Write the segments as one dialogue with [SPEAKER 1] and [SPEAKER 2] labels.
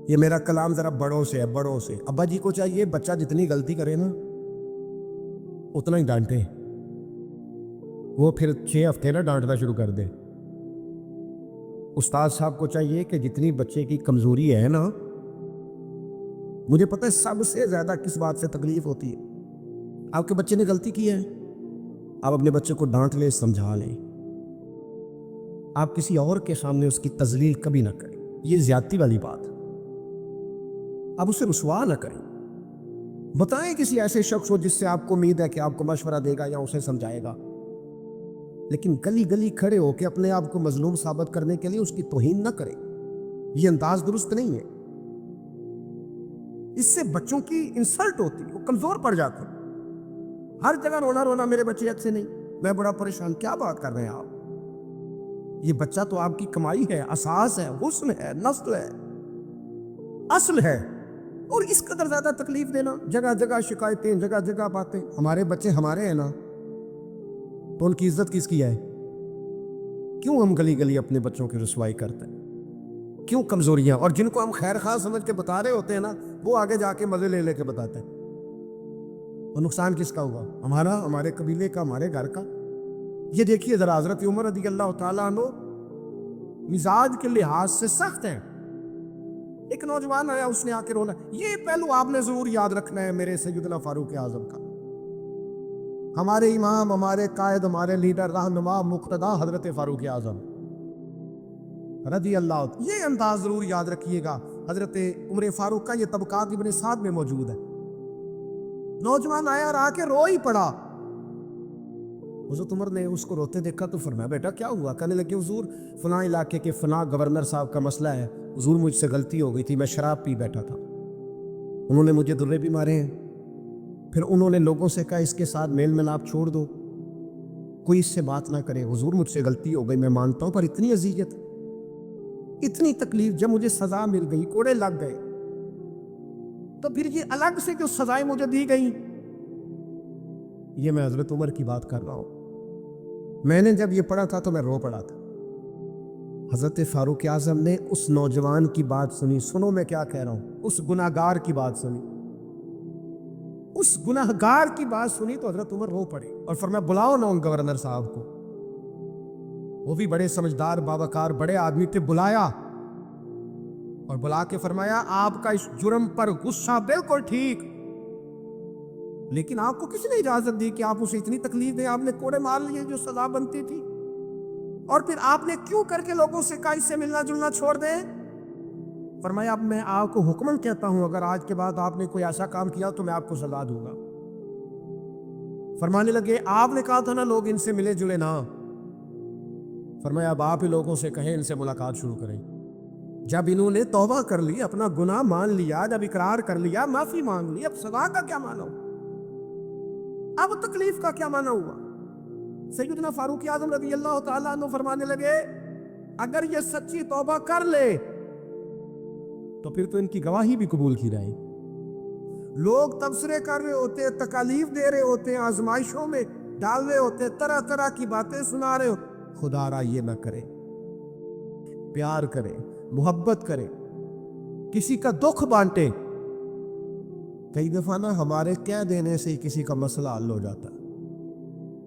[SPEAKER 1] یہ میرا کلام ذرا بڑوں سے ہے، بڑوں سے۔ ابا جی کو چاہیے بچہ جتنی غلطی کرے نا اتنا ہی ڈانٹے، وہ پھر 6 ہفتے نہ ڈانٹنا شروع کر دے۔ استاد صاحب کو چاہیے کہ جتنی بچے کی کمزوری ہے نا، مجھے پتہ ہے سب سے زیادہ کس بات سے تکلیف ہوتی ہے۔ آپ کے بچے نے غلطی کی ہے، آپ اپنے بچے کو ڈانٹ لیں، سمجھا لیں، آپ کسی اور کے سامنے اس کی تذلیل کبھی نہ کریں، یہ زیادتی والی بات ہے۔ آپ اسے رسوا نہ کریں، بتائیں کسی ایسے شخص کو جس سے آپ کو امید ہے کہ آپ کو مشورہ دے گا یا اسے سمجھائے گا، لیکن گلی گلی کھڑے ہو کے اپنے آپ کو مظلوم ثابت کرنے کے لیے اس کی توہین نہ کریں، یہ انداز درست نہیں ہے۔ اس سے بچوں کی انسلٹ ہوتی ہے، وہ کمزور پڑ جاتے ہیں۔ ہر جگہ رونا رونا میرے بچے اچھے نہیں، میں بڑا پریشان، کیا بات کر رہے ہیں آپ؟ یہ بچہ تو آپ کی کمائی ہے، اساس ہے، حسن ہے، نسل ہے، اصل ہے، اور اس قدر زیادہ تکلیف دینا، جگہ جگہ شکایتیں، جگہ جگہ باتیں۔ ہمارے بچے ہمارے ہیں نا، تو ان کی عزت کس کی ہے؟ کیوں ہم گلی گلی اپنے بچوں کی رسوائی کرتے ہیں؟ کیوں کمزوریاں؟ اور جن کو ہم خیر خواہ سمجھ کے بتا رہے ہوتے ہیں نا، وہ آگے جا کے مزے لے لے کے بتاتے ہیں۔ اور نقصان کس کا ہوا؟ ہمارا، ہمارے قبیلے کا، ہمارے گھر کا۔ یہ دیکھیے ذرا، حضرت عمر رضی اللہ تعالیٰ عنہ مزاج کے لحاظ سے سخت ہیں۔ ایک نوجوان آیا، اس نے آ کے رونا، یہ پہلو آپ نے ضرور یاد رکھنا ہے میرے سیدنا فاروق اعظم کا، ہمارے امام، ہمارے قائد، ہمارے لیڈر، رہنما، مقتدا حضرت فاروق اعظم رضی اللہ عنہ، یہ انداز ضرور یاد رکھیے گا۔ حضرت عمر فاروق کا یہ طبقات ابن سعد میں موجود ہے۔ نوجوان آیا اور آ کے رو ہی پڑا۔ حضرت عمر نے اس کو روتے دیکھا تو فرمایا، بیٹا کیا ہوا؟ کہنے لگے، حضور فلاں علاقے کے فلاں گورنر صاحب کا مسئلہ ہے، حضور مجھ سے غلطی ہو گئی تھی، میں شراب پی بیٹھا تھا، انہوں نے مجھے درے بھی مارے ہیں، پھر انہوں نے لوگوں سے کہا اس کے ساتھ میل ملاپ چھوڑ دو، کوئی اس سے بات نہ کرے، حضور مجھ سے غلطی ہو گئی، میں مانتا ہوں، پر اتنی اذیت، اتنی تکلیف، جب مجھے سزا مل گئی، کوڑے لگ گئے، تو پھر یہ الگ سے جو سزائیں مجھے دی گئی، یہ میں حضرت عمر کی بات کر رہا ہوں۔ میں نے جب یہ پڑھا تھا تو میں رو پڑا تھا۔ حضرت فاروق اعظم نے اس نوجوان کی بات سنی، سنو میں کیا کہہ رہا ہوں، اس گناہگار کی بات سنی، اس گناہگار کی بات سنی تو حضرت عمر رو پڑے اور فرمایا، بلاؤ نا ان گورنر صاحب کو۔ وہ بھی بڑے سمجھدار، باوقار، بڑے آدمی تھے، بلایا اور بلا کے فرمایا، آپ کا اس جرم پر غصہ بالکل ٹھیک، لیکن آپ کو کس نے اجازت دی کہ آپ اسے اتنی تکلیف دیں؟ آپ نے کوڑے مار لیے جو سزا بنتی تھی، اور پھر آپ نے کیوں کر کے لوگوں سے کہا اس سے ملنا جلنا چھوڑ دیں؟ فرمایا، اب میں آپ کو حکمن کہتا ہوں، اگر آج کے بعد آپ نے کوئی ایسا کام کیا تو میں آپ کو سزا دوں گا۔ فرمانے لگے، آپ نے کہا تھا نا لوگ ان سے ملے جلے نہ۔ فرمایا، اب آپ ہی لوگوں سے کہیں ان سے ملاقات شروع کریں۔ جب انہوں نے توبہ کر لی، اپنا گناہ مان لیا، جب اقرار کر لیا، معافی مانگ لی، اب سزا کا کیا معنی ہوا؟ اب تکلیف کا کیا معنی ہوا؟ سیدنا فاروق اعظم رضی اللہ تعالیٰ عنہ فرمانے لگے، اگر یہ سچی توبہ کر لے تو پھر تو ان کی گواہی بھی قبول کی جائے۔ لوگ تبصرے کر رہے ہوتے، تکالیف دے رہے ہوتے، آزمائشوں میں ڈال رہے ہوتے، طرح طرح کی باتیں سنا رہے ہوتے، خدا را یہ نہ کرے، پیار کرے، محبت کرے، کسی کا دکھ بانٹے۔ کئی دفعہ نا ہمارے کہہ دینے سے کسی کا مسئلہ حل ہو جاتا ہے،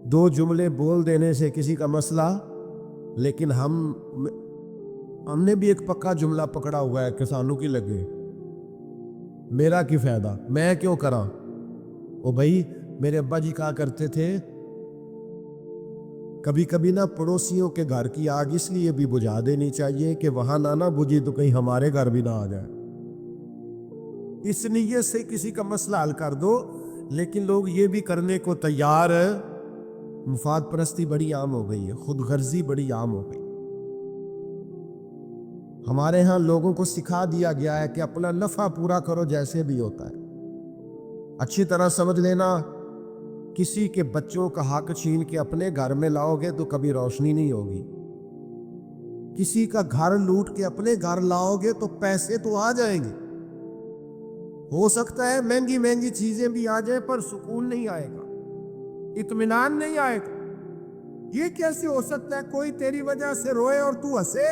[SPEAKER 1] 2 جملے بول دینے سے کسی کا مسئلہ، لیکن ہم نے بھی ایک پکا جملہ پکڑا ہوا ہے کہ سانو کی لگے، میرا کی فائدہ، میں کیوں کراں؟ او بھائی، میرے ابا جی کہا کرتے تھے، کبھی کبھی نا پڑوسیوں کے گھر کی آگ اس لیے بھی بجھا دینی چاہیے کہ وہاں نہ بجھی تو کہیں ہمارے گھر بھی نہ آ جائے، اس نیت سے کسی کا مسئلہ حل کر دو۔ لیکن لوگ یہ بھی کرنے کو تیار ہے، مفاد پرستی بڑی عام ہو گئی ہے، خود غرضی بڑی عام ہو گئی۔ ہمارے ہاں لوگوں کو سکھا دیا گیا ہے کہ اپنا نفع پورا کرو جیسے بھی ہوتا ہے۔ اچھی طرح سمجھ لینا، کسی کے بچوں کا حق چھین کے اپنے گھر میں لاؤ گے تو کبھی روشنی نہیں ہوگی، کسی کا گھر لوٹ کے اپنے گھر لاؤ گے تو پیسے تو آ جائیں گے، ہو سکتا ہے مہنگی مہنگی چیزیں بھی آ جائیں، پر سکون نہیں آئے گا، اطمینان نہیں آئے گا۔ یہ کیسے ہو سکتا ہے کوئی تیری وجہ سے روئے اور تو ہنسے؟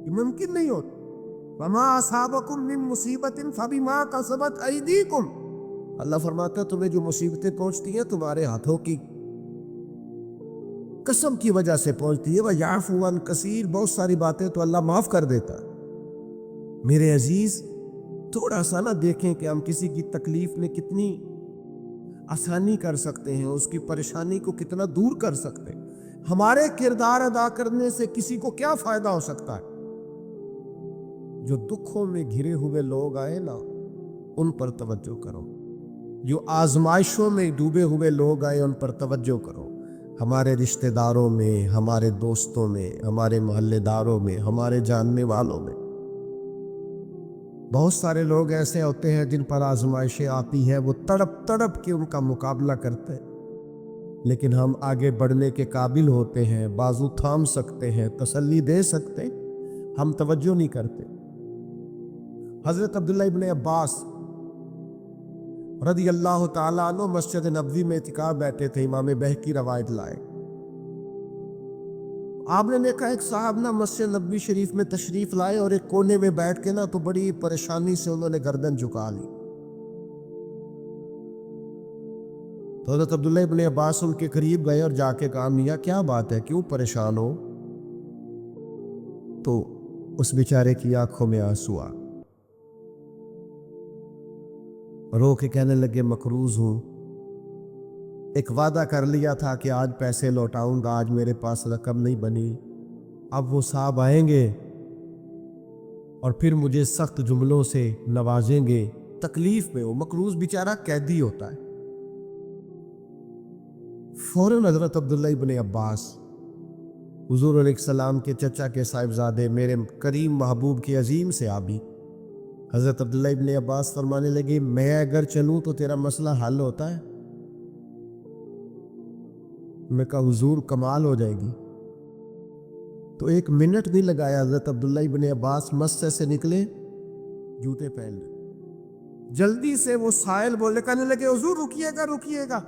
[SPEAKER 1] یہ ممکن نہیں ہوتا۔ वमा असाबकुम मिन मुसीबतिन फबिमा कसबत अयदीकुम, अल्लाह फरमाता है तुम्हें जो मुसीबतें पहुंचती हैं तुम्हारे हाथों की कसम की वजह से पहुंचती है। वह याफू अन कसीर, बहुत सारी बातें तो अल्लाह माफ कर देता है। मेरे अजीज, थोड़ा सा ना देखें कि हम किसी की तकलीफ में कितनी आसानी कर सकते हैं, उसकी परेशानी को कितना दूर कर सकते हैं। हमारे किरदार अदा करने से किसी को क्या फायदा हो सकता है। जो दुखों में घिरे हुए लोग आए ना, उन पर तवज्जो करो। जो आजमाइशों में डूबे हुए लोग आए, उन पर तवज्जो करो। हमारे रिश्तेदारों में, हमारे दोस्तों में, हमारे मोहल्लेदारों में, हमारे जानने वालों में बहुत सारे लोग ऐसे होते हैं जिन पर आजमाइशें आती हैं, वो तड़प तड़प के उनका मुकाबला करते हैं, लेकिन हम आगे बढ़ने के काबिल होते हैं, बाजू थाम सकते हैं, तसल्ली दे सकते हैं, हम तवज्जो नहीं करते। हजरत अब्दुल्लाह इब्न अब्बास रदी अल्लाह ताला अन्हु मस्जिद नबवी में इतिकाफ बैठे थे। इमाम बहकी रवायत लाए, आपने देखा एक साहब ना मस्जिद नबवी शरीफ में तशरीफ लाए और एक कोने में बैठ के ना तो बड़ी परेशानी से उन्होंने गर्दन झुका ली। तो हज़रत अब्दुल्ला इब्न अब्बास उनके करीब गए और जाके कहा, मियाँ क्या बात है, क्यों परेशान हो? तो उस बेचारे की आंखों में आंसू आ, रो के कहने लगे, मकरूज हूं, एक वादा कर लिया था कि आज पैसे लौटाऊंगा, आज मेरे पास रकम नहीं बनी। अब वो साहब आएंगे और फिर मुझे सख्त जुमलों से नवाजेंगे। तकलीफ में वो मकरूज बेचारा कैदी होता है। फौरन हजरत अब्दुल्ला इब्न अब्बास हुजूर अलैहिस्सलाम के चचा के साहिबजादे मेरे करीम महबूब के अजीम से आबी हजरत अब्दुल्ला इब्न अब्बास फरमाने लगे, मैं अगर चलूं तो तेरा मसला हल होता है? मैं कहा, हुजूर कमाल हो जाएगी। तो एक मिनट नहीं लगाया, हजरत अब्दुल्ला इब्न अब्बास मस्जिद से निकले, जूते पहन ले, जल्दी से वो साहिल बोले, कहने लगे, हुजूर रुकिएगा रुकिएगा,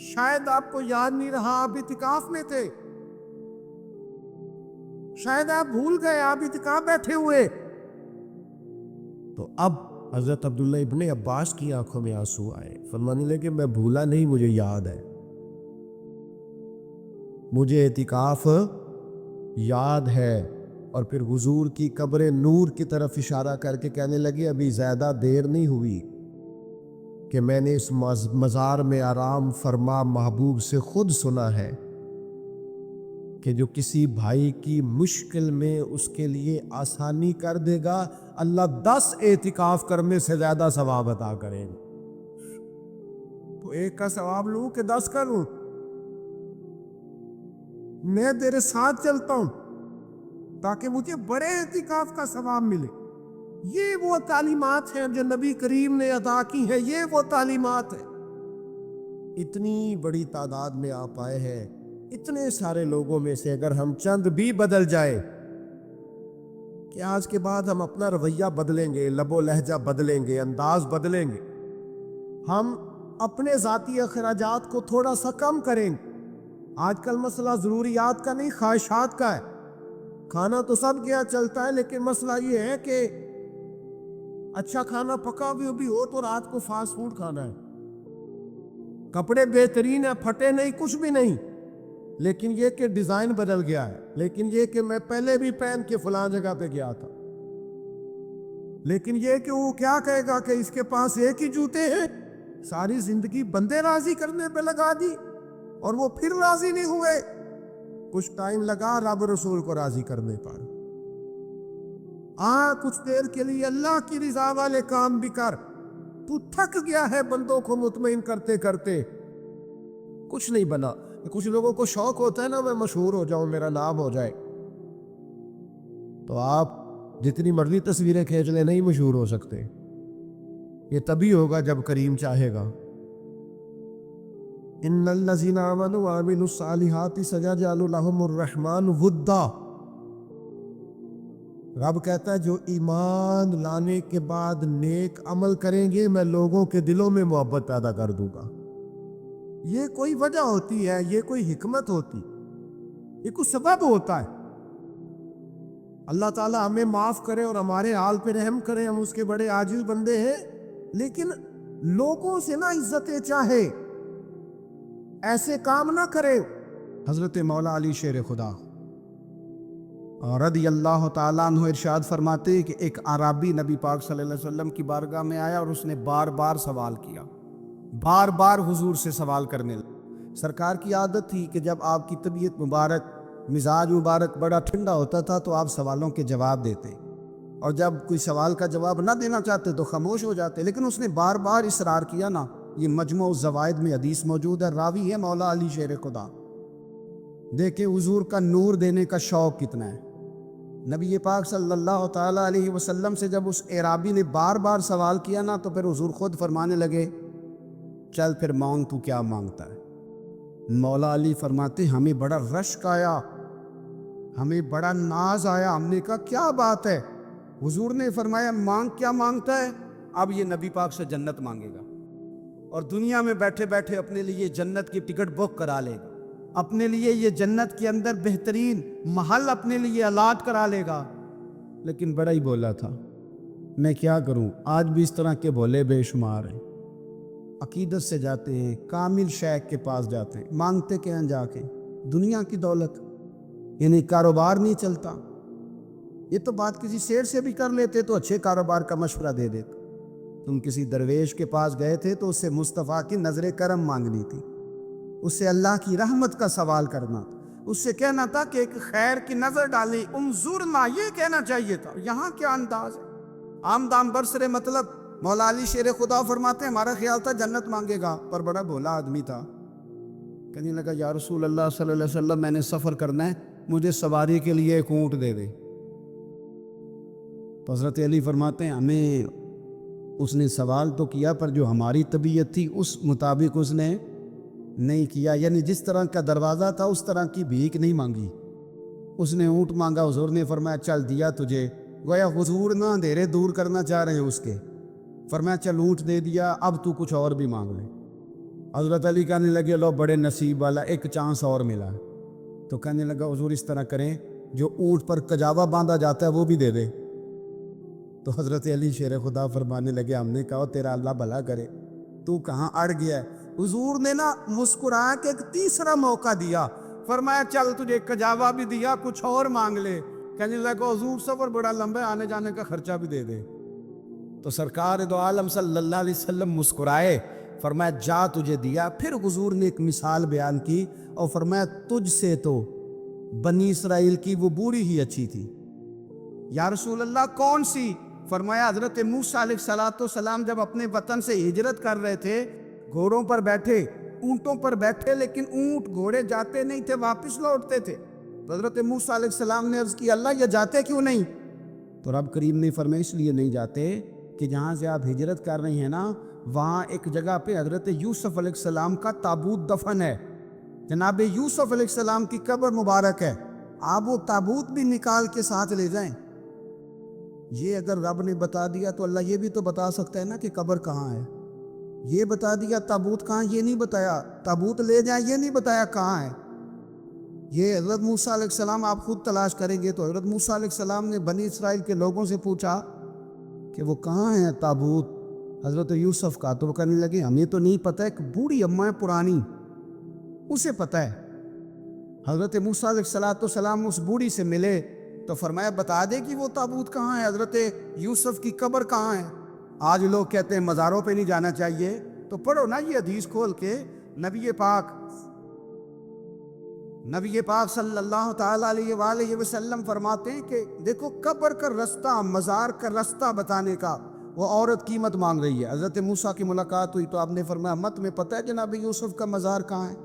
[SPEAKER 1] शायद आपको याद नहीं रहा, आप इतिकाफ में थे, शायद आप भूल गए, आप इतिकाफ बैठे हुए। तो अब हजरत अब्दुल्ला इब्न अब्बास की आंखों में आंसू आए, फरमाने लगे, मैं भूला नहीं, मुझे याद है, मुझे इतिकाफ याद है। और फिर हुजूर की कब्र नूर की तरफ इशारा करके कहने लगे, अभी ज़्यादा देर नहीं हुई कि मैंने इस मज़ार में आराम फरमा महबूब से खुद सुना है कि जो किसी भाई की मुश्किल में उसके लिए आसानी कर देगा, अल्लाह 10 एतिकाफ करने से ज़्यादा सवाब अता करेगा। तो एक का सवाब लूँ कि 10 का लूँ? मैं तेरे साथ चलता हूं ताकि मुझे बड़े एतिकाफ का सवाब मिले। ये वो तालीमात हैं जो नबी करीम ने अदा की हैं, ये वो तालीमात है। इतनी बड़ी तादाद में आप आए हैं, इतने सारे लोगों में से अगर हम चंद भी बदल जाए कि आज के बाद हम अपना रवैया बदलेंगे, लबो लहजा बदलेंगे, अंदाज बदलेंगे, हम अपने ज़ाती अखराजात को थोड़ा सा कम करेंगे। आजकल मसला ज़रूरियात का नहीं, ख्वाहिशात का है। खाना तो सब क्या चलता है, लेकिन मसला ये है कि अच्छा खाना पका भी हो तो रात को फास्ट फूड खाना है। कपड़े बेहतरीन है, फटे नहीं, कुछ भी नहीं, लेकिन ये कि डिज़ाइन बदल गया है। लेकिन ये कि मैं पहले भी पहन के फलां जगह पे गया था, लेकिन ये कि वो क्या कहेगा कि इसके पास एक ही जूते हैं। सारी जिंदगी बंदे राजी करने पे लगा दी और वो फिर राजी नहीं हुए। कुछ टाइम लगा रब रसूल को राजी करने पर। कुछ देर के लिए अल्लाह की रिजा वाले काम भी कर, तू थक गया है बंदों को मुतमईन करते करते, कुछ नहीं बना। कुछ लोगों को शौक होता है ना, मैं मशहूर हो जाऊं, मेरा नाम हो जाए। तो आप जितनी मर्जी तस्वीरें खींच ले, नहीं मशहूर हो सकते। ये तभी होगा जब करीम चाहेगा। इन्नल्लज़ीना आमनू व अमिलुस्सालिहाति सयजअलु लहुमुर रहमान वुद्दा। रब कहता है जो ईमान लाने के बाद नेक अमल करेंगे, मैं लोगों के दिलों में मोहब्बत पैदा कर दूंगा। ये कोई वजह होती है, ये कोई हिकमत होती, ये कुछ सबब होता है। اللہ تعالیٰ ہمیں معاف کرے اور ہمارے حال پہ رحم کرے، ہم اس کے بڑے عاجز بندے ہیں، لیکن لوگوں سے نہ عزتیں چاہے، ایسے کام نہ کرے۔ حضرت مولا علی شیر خدا رضی اللہ تعالیٰ عنہ ارشاد فرماتے ہیں کہ ایک اعرابی نبی پاک صلی اللہ علیہ وسلم کی بارگاہ میں آیا اور اس نے بار بار سوال کیا، بار بار حضور سے سوال کرنے لگا۔ سرکار کی عادت تھی کہ جب آپ کی طبیعت مبارک، مزاج مبارک بڑا ٹھنڈا ہوتا تھا تو آپ سوالوں کے جواب دیتے، اور جب کوئی سوال کا جواب نہ دینا چاہتے تو خاموش ہو جاتے، لیکن اس نے بار بار اصرار کیا نا۔ یہ مجموع الزوائد میں حدیث موجود ہے، راوی ہے مولا علی شیر خدا۔ دیکھیں حضور کا نور دینے کا شوق کتنا ہے۔ نبی پاک صلی اللہ تعالیٰ علیہ وسلم سے جب اس اعرابی نے بار بار سوال کیا نا تو پھر حضور خود فرمانے لگے، چل پھر مانگ، تو کیا مانگتا ہے؟ مولا علی فرماتے ہمیں بڑا رشک آیا، ہمیں بڑا ناز آیا، ہم نے کہا کیا بات ہے؟ حضور نے فرمایا مانگ، کیا مانگتا ہے؟ اب یہ نبی پاک سے جنت مانگے گا، اور دنیا میں بیٹھے بیٹھے اپنے لیے جنت کی ٹکٹ بک کرا لے گا، اپنے لیے یہ جنت کے اندر بہترین محل اپنے لیے الاٹ کرا لے گا۔ لیکن بڑا ہی بولا تھا، میں کیا کروں، آج بھی اس طرح کے بولے بے شمار ہیں۔ عقیدت سے جاتے ہیں، کامل شیخ کے پاس جاتے ہیں، مانگتے کہ ہیں جا کے دنیا کی دولت، یعنی کاروبار نہیں چلتا۔ یہ تو بات کسی شیر سے بھی کر لیتے تو اچھے کاروبار کا مشورہ دے دیتے۔ تم کسی درویش کے پاس گئے تھے تو اس سے مصطفیٰ کی نظر کرم مانگنی تھی، اس سے اللہ کی رحمت کا سوال کرنا، اس سے کہنا تھا کہ ایک خیر کی نظر ڈالی، انظرنا، یہ کہنا چاہیے تھا۔ یہاں کیا انداز ہے، آمدان برسرے مطلب۔ مولا علی شیر خدا فرماتے ہیں ہمارا خیال تھا جنت مانگے گا، پر بڑا بھولا آدمی تھا۔ کہنے لگا یا رسول اللہ صلی اللہ علیہ وسلم، میں نے سفر کرنا ہے، مجھے سواری کے لیے ایک اونٹ دے دے۔ حضرت علی فرماتے ہیں ہمیں اس نے سوال تو کیا، پر جو ہماری طبیعت تھی اس مطابق اس نے نہیں کیا، یعنی جس طرح کا دروازہ تھا اس طرح کی بھیک نہیں مانگی۔ اس نے اونٹ مانگا، حضور نے فرمایا چل دیا تجھے، گویا حضور نہ اندھیرے دور کرنا چاہ رہے ہیں اس کے، فرمایا چل اونٹ دے دیا، اب تو کچھ اور بھی مانگ لے۔ حضرت علی کہنے لگے لو بڑے نصیب والا، ایک چانس اور ملا۔ تو کہنے لگا حضور اس طرح کریں، جو اونٹ پر کجاوا باندھا جاتا ہے وہ بھی دے دے۔ تو حضرت علی شیر خدا فرمانے لگے ہم نے کہا تیرا اللہ بھلا کرے، تو کہاں اڑ گیا ہے؟ حضور نے نا مسکرایا کہ ایک تیسرا موقع دیا، فرمایا چل تجھے کجاوا بھی دیا، کچھ اور مانگ لے۔ کہنے لگا حضور سفر بڑا لمبا ہے، آنے جانے کا خرچہ بھی دے دے۔ تو سرکار دو عالم صلی اللہ علیہ وسلم مسکرائے، فرمایا جا تجھے دیا۔ پھر حضور نے ایک مثال بیان کی اور فرمایا تجھ سے تو بنی اسرائیل کی وہ بوڑھی ہی اچھی تھی۔ یا رسول اللہ کون سی؟ فرمایا حضرت موسیٰ علیہ السلام جب اپنے وطن سے ہجرت کر رہے تھے، گھوڑوں پر بیٹھے، اونٹوں پر بیٹھے، لیکن اونٹ گھوڑے جاتے نہیں تھے، واپس لوٹتے تھے۔ تو حضرت موسیٰ علیہ السلام نے عرض کی اللہ یہ جاتے کیوں نہیں؟ تو رب کریم نے فرمایا اس لیے نہیں جاتے کہ جہاں سے آپ ہجرت کر رہے ہیں نا، وہاں ایک جگہ پہ حضرت یوسف علیہ السلام کا تابوت دفن ہے، جناب یوسف علیہ السلام کی قبر مبارک ہے، آپ وہ تابوت بھی نکال کے ساتھ لے جائیں۔ یہ اگر رب نے بتا دیا تو اللہ یہ بھی تو بتا سکتا ہے نا کہ قبر کہاں ہے۔ یہ بتا دیا تابوت کہاں، یہ نہیں بتایا، تابوت لے جائیں یہ نہیں بتایا کہاں ہے۔ یہ حضرت موسیٰ علیہ السلام آپ خود تلاش کریں گے تو حضرت موسیٰ علیہ السلام نے بنی اسرائیل کے لوگوں سے پوچھا کہ وہ کہاں ہے تابوت حضرت یوسف کا، تو وہ کہنے لگے ہمیں تو نہیں پتہ، ایک بوڑھی اماں ہے پرانی، اسے پتہ ہے۔ حضرت موسیٰ علیہ السلام اس بوڑھی سے ملے تو فرمایا بتا دے کہ وہ تابوت کہاں ہے، حضرت یوسف کی قبر کہاں ہے۔ آج لوگ کہتے ہیں مزاروں پہ نہیں جانا چاہیے، تو پڑھو نا یہ حدیث کھول کے، نبی پاک صلی اللہ تعالیٰ علیہ وآلہ وسلم فرماتے ہیں کہ دیکھو قبر کا رستہ، مزار کا رستہ بتانے کا وہ عورت قیمت مانگ رہی ہے۔ حضرت موسیٰ کی ملاقات ہوئی تو آپ نے فرمایا مت میں پتہ ہے جناب یوسف کا مزار کہاں ہے،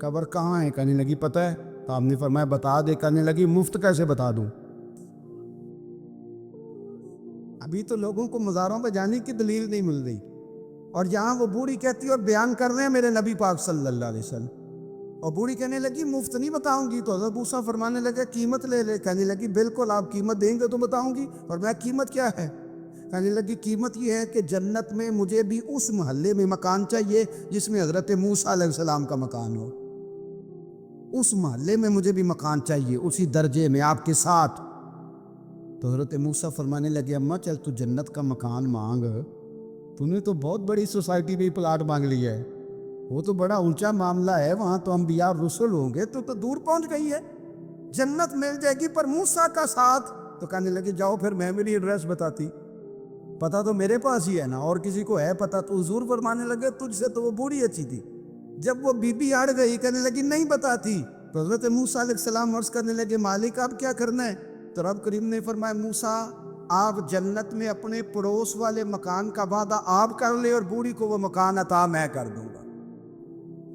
[SPEAKER 1] قبر کہاں ہے؟ کہنے لگی پتہ ہے۔ تو آپ نے فرمایا بتا دے۔ کہنے لگی مفت کیسے بتا دوں، ابھی تو لوگوں کو مزاروں پہ جانے کی دلیل نہیں مل رہی، اور یہاں وہ بوڑھی کہتی اور بیان کر رہے ہیں میرے نبی پاک صلی اللہ علیہ وسلم، اور بوڑھی کہنے لگی مفت نہیں بتاؤں گی۔ تو حضرت موسیٰ فرمانے لگے قیمت لے لے۔ کہنے لگی بالکل آپ قیمت دیں گے تو بتاؤں گی۔ اور میں قیمت کیا ہے؟ کہنے لگی قیمت یہ ہے کہ جنت میں مجھے بھی اس محلے میں مکان چاہیے جس میں حضرت موسیٰ علیہ السلام کا مکان ہو، اس محلے میں مجھے بھی مکان چاہیے، اسی درجے میں آپ کے ساتھ۔
[SPEAKER 2] تو حضرت موسیٰ فرمانے لگے اماں چل تو جنت کا مکان مانگ، تو نے تو بہت بڑی سوسائٹی میں پلاٹ مانگ لیا ہے، وہ تو بڑا اونچا معاملہ ہے، وہاں تو انبیاء اور رسل ہوں گے، تو
[SPEAKER 1] دور پہنچ گئی ہے، جنت مل جائے گی پر موسیٰ کا ساتھ۔ تو کہنے لگے جاؤ پھر میں میری ایڈریس بتاتی، پتہ تو میرے پاس ہی ہے نا، اور کسی کو ہے پتہ؟ تو حضور فرمانے لگے تجھ سے تو وہ بوڑھی اچھی تھی۔ جب وہ بی بی اڑ گئی کہنے لگی نہیں بتاتی، تو حضرت موسیٰ علیہ السلام عرض کرنے لگے مالک اب کیا کرنا ہے؟ تو رب کریم نے فرمایا موسیٰ آپ جنت میں اپنے پڑوس والے مکان کا وعدہ آپ کر لے اور بوڑھی کو وہ مکان عطا میں کر دوں گا۔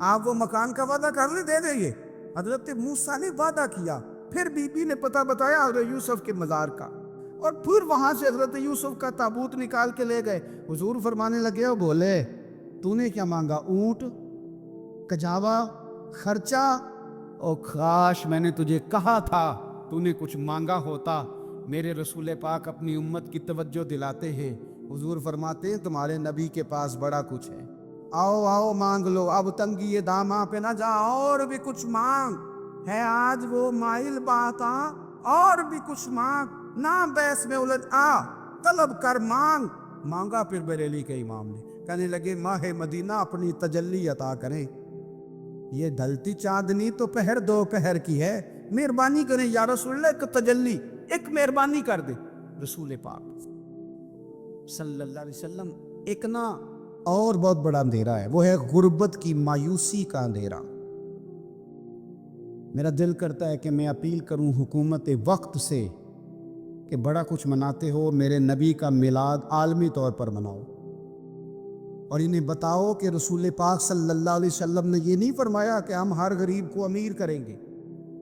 [SPEAKER 1] آپ وہ مکان کا وعدہ کر لے دے دیں گے۔ حضرت موسیٰ نے وعدہ کیا، پھر بی بی نے پتہ بتایا حضرت یوسف کے مزار کا، اور پھر وہاں سے حضرت یوسف کا تابوت نکال کے لے گئے۔ حضور فرمانے لگے اور بولے تو نے کیا مانگا؟ اونٹ، کجاوا، خرچہ؟ او کاش میں نے تجھے کہا تھا، تو نے کچھ مانگا ہوتا۔ میرے رسول پاک اپنی امت کی توجہ دلاتے ہیں، حضور فرماتے ہیں تمہارے نبی کے پاس بڑا کچھ ہے، آؤ آؤ مانگ لو، اب تنگی یہ داماں پہ نہ جا، اور بھی کچھ مانگ ہے آج وہ مائل بات آ، اور بھی کچھ مانگ، نہ بیس میں الجھ آ، طلب کر مانگ۔ مانگا پھر بریلی کے امام نے، کہنے لگے ماہ مدینہ اپنی تجلی عطا کریں، یہ ڈھلتی چاندنی تو پہر دو پہر کی ہے، مہربانی کریں یا رسول اللہ ایک تجلی، ایک مہربانی کر دے۔ رسول پاک صلی اللہ علیہ وسلم ایک نا اور بہت بڑا اندھیرا ہے، وہ ہے غربت کی مایوسی کا اندھیرا۔ میرا دل کرتا ہے کہ میں اپیل کروں حکومت وقت سے کہ بڑا کچھ مناتے ہو، میرے نبی کا میلاد عالمی طور پر مناؤ، اور انہیں بتاؤ کہ رسول پاک صلی اللہ علیہ وسلم نے یہ نہیں فرمایا کہ ہم ہر غریب کو امیر کریں گے،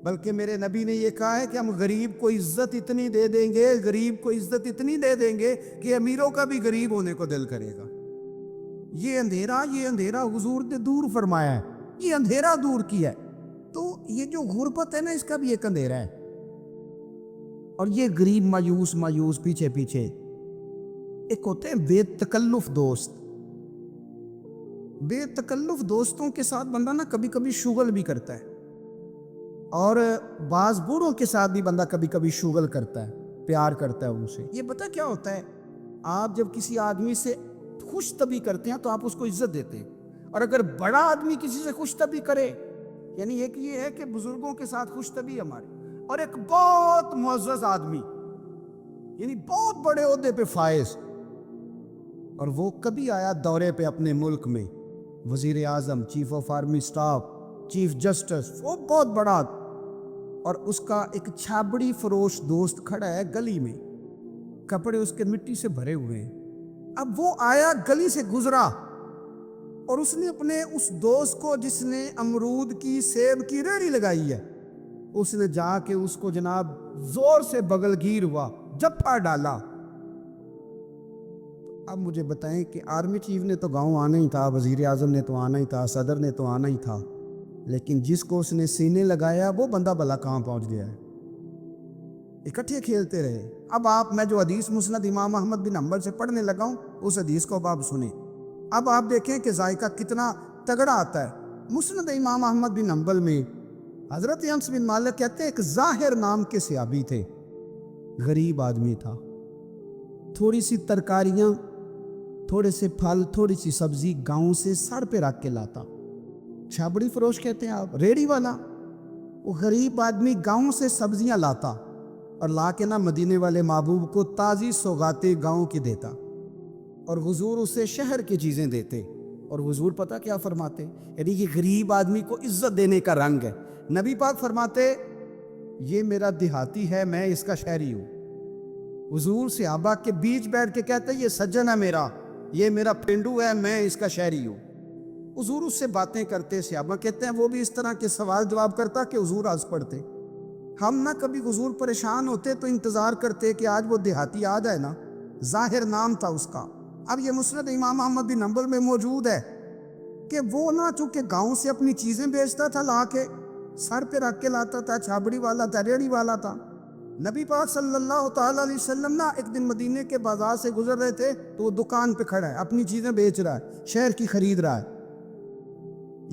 [SPEAKER 1] بلکہ میرے نبی نے یہ کہا ہے کہ ہم غریب کو عزت اتنی دے دیں گے، غریب کو عزت اتنی دے دیں گے کہ امیروں کا بھی غریب ہونے کو دل کرے گا۔ یہ اندھیرا حضور نے دور فرمایا ہے، یہ اندھیرا دور کیا ہے۔ تو یہ جو غربت ہے نا، اس کا بھی ایک اندھیرا ہے، اور یہ غریب مایوس پیچھے ایک ہوتے ہیں بے تکلف دوست۔ بے تکلف دوستوں کے ساتھ بندہ نا کبھی کبھی شغل بھی کرتا ہے، اور بعض بوڑھوں کے ساتھ بھی بندہ کبھی کبھی شغل کرتا ہے، پیار کرتا ہے ان سے۔ یہ پتہ کیا ہوتا ہے، آپ جب کسی آدمی سے خوش طبی کرتے ہیں تو آپ اس کو عزت دیتے ہیں، اور اگر بڑا آدمی کسی سے خوش طبی کرے، یعنی ایک یہ ہے کہ بزرگوں کے ساتھ خوش طبی ہماری، اور ایک بہت معزز آدمی یعنی بہت بڑے عہدے پہ فائز، اور وہ کبھی آیا دورے پہ اپنے ملک میں، وزیر اعظم، chief of army staff, chief justice, وہ بہت بڑا، اور اس کا ایک چھابڑی فروش دوست کھڑا ہے گلی میں، کپڑے اس کے مٹی سے بھرے ہوئے ہیں۔ اب وہ آیا گلی سے گزرا، اور اس نے اپنے اس دوست کو جس نے امرود کی سیب کی ریڑھی لگائی ہے، اس نے جا کے اس کو جناب زور سے بغل گیر ہوا، جپا ڈالا۔ اب مجھے بتائیں کہ آرمی چیف نے تو گاؤں آنا ہی تھا، وزیر اعظم نے تو آنا ہی تھا، صدر نے تو آنا ہی تھا، لیکن جس کو اس نے سینے لگایا وہ بندہ بھلا کہاں پہنچ گیا ہے؟ اکٹھے کھیلتے رہے۔ اب میں جو حدیث مسند امام احمد بن حنبل سے پڑھنے لگا ہوں، اس حدیث کو اب آپ سنیں، اب آپ دیکھیں کہ ذائقہ کتنا تگڑا آتا ہے۔ مسند امام احمد بن حنبل میں حضرت انس بن مالک کہتے ہیں ایک ظاہر نام کے صحابی تھے، غریب آدمی تھا، تھوڑی سی ترکاریاں، تھوڑے سے پھل، تھوڑی سی سبزی گاؤں سے سر پہ رکھ کے لاتا، چھابڑی فروش کہتے ہیں آپ، ریڑھی والا، وہ غریب آدمی گاؤں سے سبزیاں لاتا اور لا کے نہ مدینے والے محبوب کو تازی سوغاتیں گاؤں کی دیتا، اور حضور اسے شہر کی چیزیں دیتے، اور حضور پتہ کیا فرماتے، یعنی کہ غریب آدمی کو عزت دینے کا رنگ ہے۔ نبی پاک فرماتے یہ میرا دیہاتی ہے، میں اس کا شہری ہوں۔ حضور صحابہ کے بیچ بیٹھ کے کہتے یہ سجن ہے میرا، یہ میرا پینڈو ہے، میں اس کا شہری ہوں۔ حضور اس سے باتیں کرتے، صحابہ کہتے ہیں وہ بھی اس طرح کے سوال جواب کرتا کہ حضور ہنس پڑتے۔ ہم نہ کبھی حضور پریشان ہوتے تو انتظار کرتے کہ آج وہ دیہاتی آ جائے نا، ظاہر نام تھا اس کا۔ اب یہ مسند امام احمد بن حنبل میں موجود ہے کہ وہ نہ چونکہ گاؤں سے اپنی چیزیں بیچتا تھا، لا کے سر پہ رکھ کے لاتا تھا، چھابڑی والا تھا، ریڑھی والا تھا۔ نبی پاک صلی اللہ تعالیٰ علیہ وسلم نا ایک دن مدینے کے بازار سے گزر رہے تھے، تو وہ دکان پہ کھڑا ہے، اپنی چیزیں بیچ رہا ہے، شہر کی خرید رہا ہے۔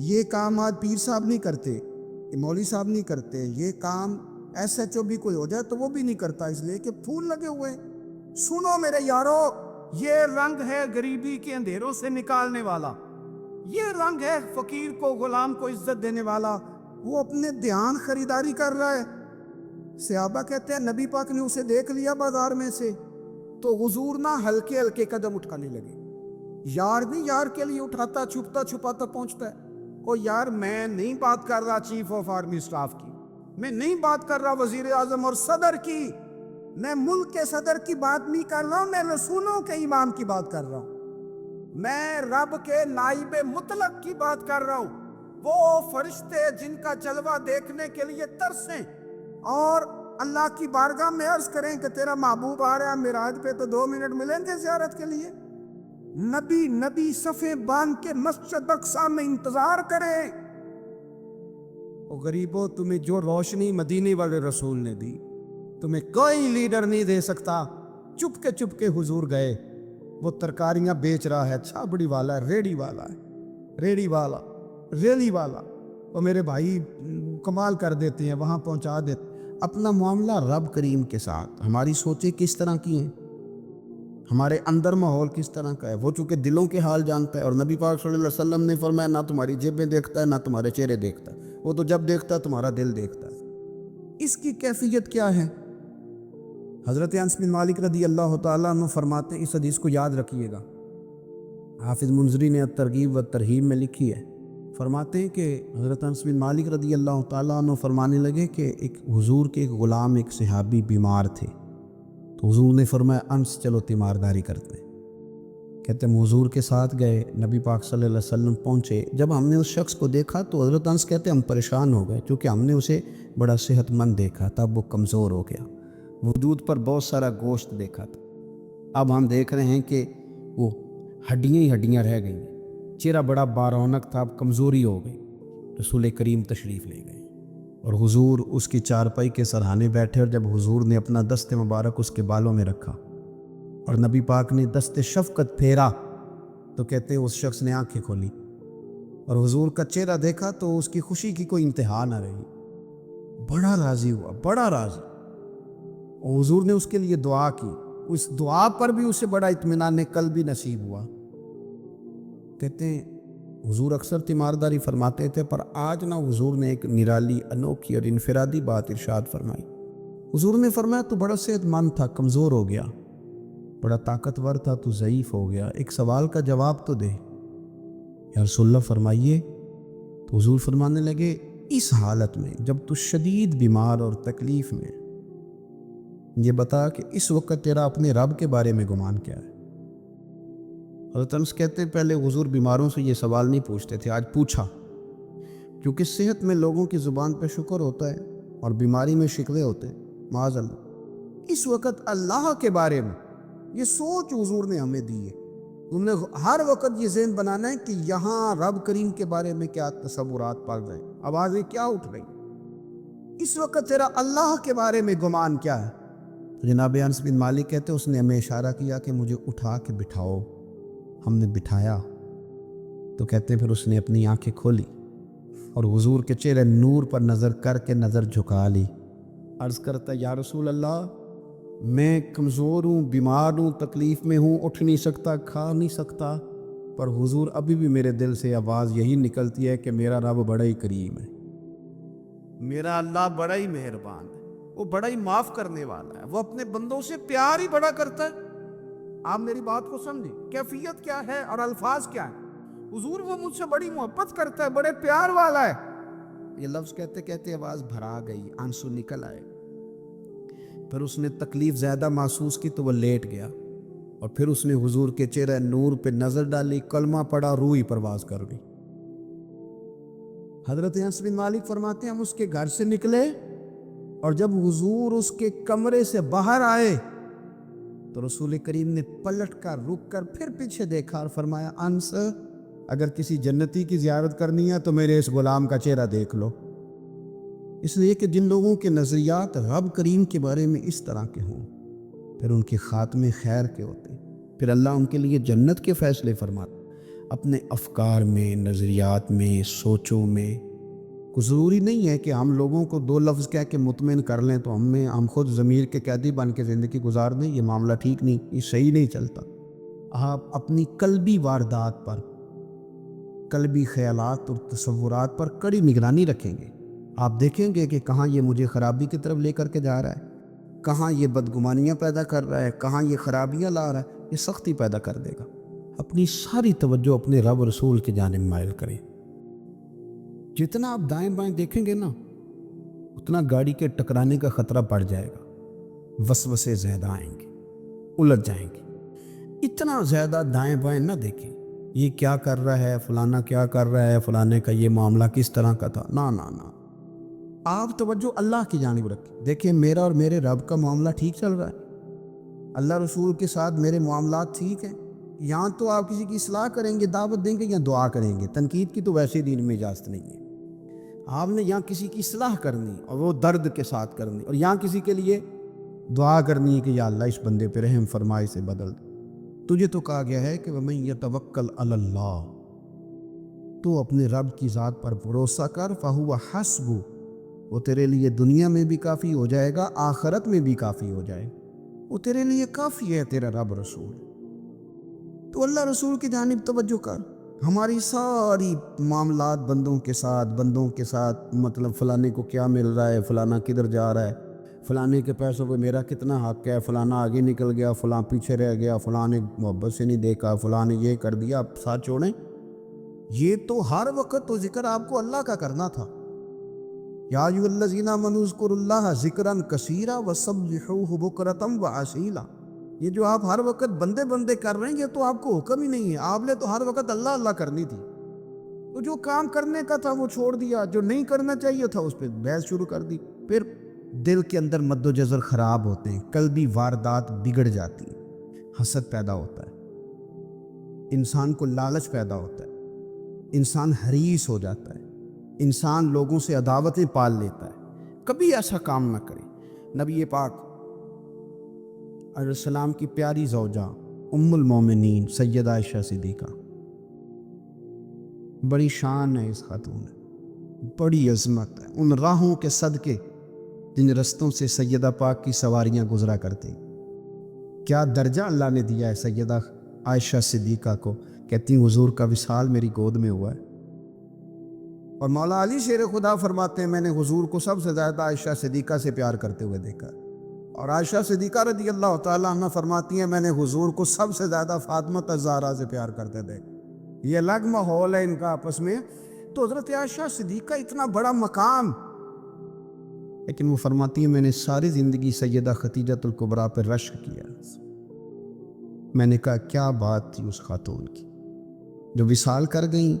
[SPEAKER 1] یہ کام آج پیر صاحب نہیں کرتے، مولوی صاحب نہیں کرتے، یہ کام SHO भी कोई हो जाए तो वो भी नहीं करता, इसलिए कि फूल लगे हुए हैं। सुनो मेरे यारो, ये रंग है गरीबी के अंधेरों से निकालने वाला, ये रंग है फकीर को गुलाम को इज्जत देने वाला। वो अपने ध्यान खरीदारी कर रहा है। सहाबा कहते हैं नबी पाक ने उसे देख लिया बाजार में से तो हुजूर ना हल्के हल्के कदम उठाने लगे। यार भी यार के लिए उठाता, छुपता छुपाता पहुंचता है। ओ यार, मैं नहीं बात कर रहा चीफ ऑफ आर्मी स्टाफ की, मैं नहीं बात कर रहा वजीर आजम और सदर की, मैं मुल्क के सदर की बात नहीं कर रहा हूं, मैं रसूलों के इमाम की बात कर रहा हूं, मैं रब के नाइबे मुतलक की बात कर रहा हूं। वो फरिश्ते जिनका जलवा देखने के लिए तरसें और अल्लाह की बारगाह में अर्ज करें कि तेरा महबूब आ रहा है मिराज पे, तो 2 मिनट मिलेंगे ज़ियारत के लिए। नबी सफ़े बांध के मस्जिद अक्सा में इंतजार करें। ओ गरीबों, तुम्हें जो रोशनी मदीने वाले रसूल ने दी, तुम्हें कोई लीडर नहीं दे सकता। चुपके हुजूर गए। वो तरकारियां बेच रहा है, छाबड़ी वाला है, रेड़ी वाला, रेली वाला, वो मेरे भाई कमाल कर देते हैं, वहां पहुंचा देते। अपना मामला रब करीम के साथ, हमारी सोचें किस तरह की हैं, हमारे अंदर माहौल किस तरह का है। वो चूंकि दिलों के हाल जानता है, और नबी पाक सल्लल्लाहु अलैहि वसल्लम ने फरमाया ना तुम्हारी जेबें देखता है ना तुम्हारे चेहरे देखता है, वो तो जब देखता है तुम्हारा दिल देखता है। इसकी कैफियत क्या है? हज़रत अनस बिन मालिक रदी अल्लाह तआला अन्हु फरमाते हैं, इस हदीस को याद रखिएगा, हाफिज़ मुंज़री ने तरगीब व तरहीब में लिखी है। फरमाते हैं कि हज़रत अनस बिन मालिक रदी अल्लाह तआला अन्हु फरमाने लगे कि एक हुजूर के एक ग़ुलाम, एक सहाबी बीमार थे, तो हुजूर ने फरमाया अनस चलो तीमारदारी करते हैं। कहते हैं हुजूर के साथ गए, नबी पाक सल्लल्लाहु अलैहि वसल्लम पहुँचे। जब हमने उस शख्स को देखा तो हज़रत अनस कहते हैं हम परेशान हो गए, क्योंकि हमने उसे बड़ा सेहतमंद देखा, तब वो कमज़ोर हो गया। वजूद पर बहुत सारा गोश्त देखा था, अब हम देख रहे हैं कि वो हड्डियाँ ही हड्डियाँ रह गई, चेहरा बड़ा बारौनक था, अब कमज़ोरी हो गई। रसूल करीम तशरीफ़ ले गए और हुजूर उसकी चारपाई के सरहाने बैठे, और जब हुजूर ने अपना दस्ते मुबारक उसके बालों में रखा और नबी पाक ने दस्ते शफ़क़त फेरा, तो कहते हैं उस शख्स ने आंखें खोली और हुजूर का चेहरा देखा तो उसकी खुशी की कोई इंतहा ना रही, बड़ा राज़ी हुआ, बड़ा राज़ी। और हुजूर ने उसके लिए दुआ की, उस दुआ पर भी उसे बड़ा इत्मीनान कल भी नसीब हुआ। कहते हैं हुजूर अक्सर तीमारदारी फरमाते थे, पर आज ना हुजूर ने एक निराली, अनोखी और इनफरादी बात इरशाद फरमाई। हुजूर ने फरमाया तू बड़ा सेहतमंद था, कमज़ोर हो गया, बड़ा ताकतवर था, तू ज़ईफ़ हो गया, एक सवाल का जवाब तो दे। या रसूलल्लाह फरमाइए। तो हुजूर फरमाने लगे इस हालत में जब तू शदीद बीमार और तकलीफ़ में, ये बता कि इस वक्त तेरा अपने रब के बारे में गुमान क्या है। हज़रत अनस कहते हैं पहले हुजूर बीमारों से ये सवाल नहीं पूछते थे, आज पूछा, क्योंकि सेहत में लोगों की ज़ुबान पे शुक्र होता है और बीमारी में शिकवे होते हैं। माज़अल्लाह इस वक्त अल्लाह के बारे में ये सोच हुजूर ने हमें दी है। तुमने हर वक्त ये ज़हन बनाना है कि यहाँ रब करीम के बारे में क्या तसव्वुरात पड़ रहे हैं, आवाज़ें क्या उठ रही, इस वक्त तेरा अल्लाह के बारे में गुमान क्या है। तो जनाब अनस बिन मालिक कहते उसने हमें इशारा किया कि मुझे उठा के बिठाओ। हमने बिठाया तो कहते फिर उसने अपनी आंखें खोली और हुजूर के चेहरे नूर पर नज़र करके नज़र झुका ली। अर्ज़ करता या रसूल अल्लाह, मैं कमज़ोर हूँ, बीमार हूँ, तकलीफ़ में हूँ, उठ नहीं सकता, खा नहीं सकता, पर हुजूर अभी भी मेरे दिल से आवाज़ यही निकलती है कि मेरा रब बड़ा ही करीम है, मेरा अल्लाह बड़ा ही मेहरबान है, वो बड़ा ही माफ़ करने वाला है, वो अपने बंदों से प्यार ही बड़ा करता है। आप मेरी बात को समझें, कैफियत क्या है और अल्फाज क्या है। हुजूर वो मुझसे बड़ी मोहब्बत करता है, बड़े प्यार वाला है। ये लफ्ज़ कहते कहते आवाज़ भरा गई, आंसू निकल आए। फिर उसने तकलीफ़ ज़्यादा महसूस की तो वह लेट गया और फिर उसने हुजूर के चेहरे नूर पे नज़र डाली, कलमा पड़ा, रूह ही परवाज़ कर गई। हज़रत अनस बिन मालिक फरमाते हैं हम उसके घर से निकले और जब हुजूर उसके कमरे से बाहर आए तो रसूल करीम ने पलट कर रुक कर फिर पीछे देखा और फरमाया अनस, अगर किसी जन्नती की ज़ियारत करनी है तो मेरे इस गुलाम का चेहरा देख लो। इसलिए कि जिन लोगों के नज़रियात रब करीम के बारे में इस तरह के हों, फिर उनके ख़ात्मे खैर के होते, फिर अल्लाह उनके लिए जन्नत के फ़ैसले फरमाता। अपने अफकार में, नज़रियात में, सोचों में
[SPEAKER 2] कुछ ज़रूरी नहीं है कि हम लोगों को दो लफ्ज़ कह के मुतमिन कर लें तो हम खुद ज़मीर के कैदी बन के ज़िंदगी गुजार दें। ये मामला ठीक नहीं, ये सही नहीं चलता। आप अपनी कल्बी वारदात पर, कल्बी ख़यालात और तसव्वुरात पर कड़ी निगरानी रखेंगे। आप देखेंगे कि कहाँ ये मुझे ख़राबी की तरफ लेकर के जा रहा है, कहाँ ये बदगुमानियाँ पैदा कर रहा है, कहाँ ये ख़राबियाँ ला रहा है। ये सख्ती पैदा कर देगा। अपनी सारी तवज्जो अपने रब रसूल के जानिब माइल करें। जितना आप दाएं बाएं देखेंगे ना, उतना गाड़ी के टकराने का ख़तरा बढ़ जाएगा। वसवसे ज़्यादा आएंगे, उलझ जाएंगे। इतना ज़्यादा दाएं बाएं ना देखें, ये क्या कर रहा है, फलाना क्या कर रहा है, फलाने का ये मामला किस तरह का था। ना ना ना, आप तवज्जो अल्लाह की जानिब रखें। देखिए मेरा और मेरे रब का मामला ठीक चल रहा है, अल्लाह रसूल के साथ मेरे मामलात ठीक हैं। यहाँ तो आप किसी की इस्लाह करेंगे, दावत देंगे या दुआ करेंगे। तनकीद की तो वैसे दीन में इजाज़त नहीं है। आपने यहाँ किसी की इस्लाह करनी और वो दर्द के साथ करनी, और यहाँ किसी के लिए दुआ करनी है कि या अल्लाह इस बंदे पे रहम फरमाए से बदल दे। तुझे तो कहा गया है कि वमन यतवक्कल अलल्लाह, तो अपने रब की ज़ात पर भरोसा कर, फहुवा हस्बु, वो तेरे लिए दुनिया में भी काफ़ी हो जाएगा, आखिरत में भी काफ़ी हो जाएगा। वो तेरे लिए काफ़ी है, तेरा रब रसूल। तो अल्लाह रसूल की जानिब तवज्जो कर। हमारी सारी मामलात बंदों के साथ मतलब फ़लाने को क्या मिल रहा है, फ़लाना किधर जा रहा है, फ़लाने के पैसों पे मेरा कितना हक़ है, फ़लाना आगे निकल गया, फ़लाँ पीछे रह गया, फ़लाँ ने मोहब्बत से नहीं देखा, फ़लाँ ने ये कर दिया। आप साथ छोड़ें। ये तो हर वक्त तो ज़िक्र आपको अल्लाह का करना था। या अय्युहल्लज़ीना आमनू उज़्कुरुल्लाह ज़िक्रन कसीरा वसब्बिहूहु बुक्रतम व असीला। ये जो आप हर वक्त बंदे बंदे कर रहे हैं, ये तो आपको हुक्म ही नहीं है। आपने तो हर वक्त अल्लाह अल्लाह करनी थी। तो जो काम करने का था वो छोड़ दिया, जो नहीं करना चाहिए था उस पर बहस शुरू कर दी। फिर दिल के अंदर मद्दोजज़र ख़राब होते हैं, कल्बी वारदात बिगड़ जाती है, हसद पैदा होता है, इंसान को लालच पैदा होता है, इंसान हरीस हो जाता है, इंसान लोगों से अदावतें पाल लेता है। कभी ऐसा काम ना करें। नबी पाक अलैहिस्सलाम की प्यारी ज़ौजा उम्मुल मोमिनीन सैयदा आयशा सिद्दीक़ा, बड़ी शान है इस खातून में, बड़ी अज़मत है उन राहों के सदके जिन रस्तों से सैयदा पाक की सवारियां गुजरा करती। क्या दर्जा अल्लाह ने दिया है सैयदा आयशा सिद्दीक़ा को। कहती हुजूर का विसाल मेरी गोद में हुआ है। और मौला अली शेर खुदा फरमाते हैं, मैंने हुजूर को सबसे ज़्यादा आयशा सिद्दीक़ा से प्यार करते हुए देखा। और आयशा सिद्दीक़ा रज़ी अल्लाह तआला अन्हा फरमाती हैं, मैंने हुजूर को सबसे ज़्यादा फातिमा ज़हरा से प्यार करते देखा। ये अलग माहौल है इनका आपस में। तो हज़रत आयशा सिद्दीक़ा इतना बड़ा मकाम, लेकिन वो फरमाती है मैंने सारी ज़िंदगी सैयदा खतीजतुल कुबरा पर रश्क किया। मैंने कहा क्या बात थी उस खातून की जो विसाल कर गई,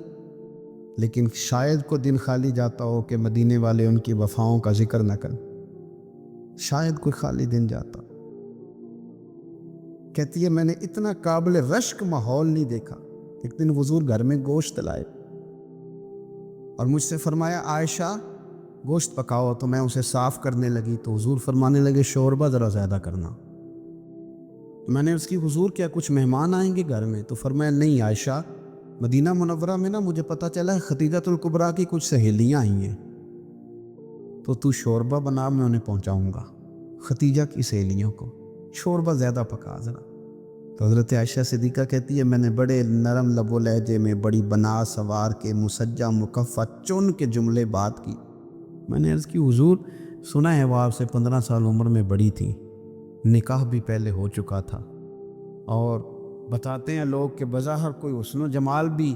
[SPEAKER 2] लेकिन शायद को दिन खाली जाता हो कि मदीने वाले उनकी वफ़ाओं का जिक्र न करें। शायद कोई खाली दिन जाता। कहती है मैंने इतना काबिल रश्क माहौल नहीं देखा। एक दिन हुजूर घर में गोश्त लाए और मुझसे फरमाया आयशा गोश्त पकाओ। तो मैं उसे साफ़ करने लगी तो हुजूर फरमाने लगे शोरबा ज़रा ज़्यादा करना। तो मैंने उसकी हुजूर क्या कुछ मेहमान आएंगे घर में? तो फरमाया नहीं आयशा, मदीना मुनव्वरा में ना मुझे पता चला है खतीजतुल कुबरा की कुछ सहेलियाँ आई हैं, तो तू शोरबा बना, मैं उन्हें पहुँचाऊँगा। खतीजा की सहेलियों को शोरबा ज़्यादा पका ज़रा। तो हज़रत आयशा सिद्दीक़ा कहती है मैंने बड़े नरम लबो लहजे में बड़ी बना सवार के मुसज्जा मुकफ़ा चुन के जुमले बात की। मैंने अर्ज़ की हुजूर सुना है वो आपसे 15 साल उम्र में बड़ी थी, निकाह भी पहले हो चुका था, और बताते हैं लोग कि बज़ाहिर कोई हुस्न जमाल भी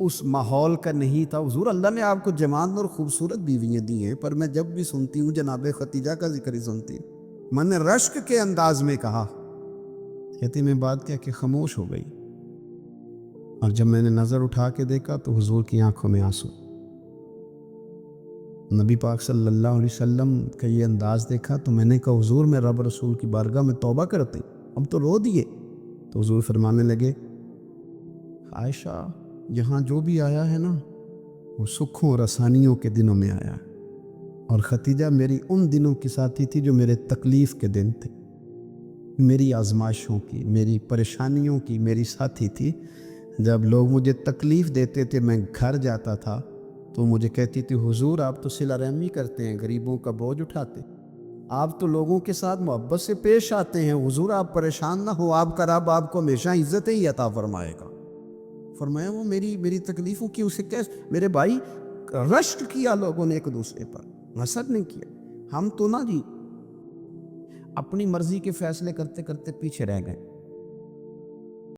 [SPEAKER 2] उस माहौल का नहीं था। हुजूर अल्लाह ने आपको जवान और ख़ूबसूरत बीवियाँ दी हैं, पर मैं जब भी सुनती हूँ जनाब खतीजा का जिक्र ही सुनती हूँ। मैंने रश्क के अंदाज में कहा। कहती मैं बात क्या कि खामोश हो गई, और जब मैंने नज़र उठा के देखा तो हुजूर की आंखों में आंसू। नबी पाक सल्लल्लाहु अलैहि वसल्लम का ये अंदाज़ देखा तो मैंने कहा हुजूर मैं रब रसूल की बारगाह में तौबा करती, अब तो रो दिए। तो हुजूर फरमाने लगे आयशा यहाँ जो भी आया है ना वो सुखों और आसानियों के दिनों में आया, और खतीजा मेरी उन दिनों की साथी थी जो मेरे तकलीफ़ के दिन थे, मेरी आजमाइशों की, मेरी परेशानियों की मेरी साथी थी। जब लोग मुझे तकलीफ़ देते थे मैं घर जाता था, तो मुझे कहती थी, हुजूर आप तो सिला रहमी करते हैं, गरीबों का बोझ उठाते, आप तो लोगों के साथ मोहब्बत से पेश आते हैं, हुजूर आप परेशान ना हो, आपका रब आपको हमेशा इज्जत ही अता फरमाएगा। फरमाया वो मेरी तकलीफ़ों की उसे कैसे, मेरे भाई रश्क किया लोगों ने एक दूसरे पर, हसद नहीं किया। हम तो ना जी अपनी मर्जी के फैसले करते करते पीछे रह गए।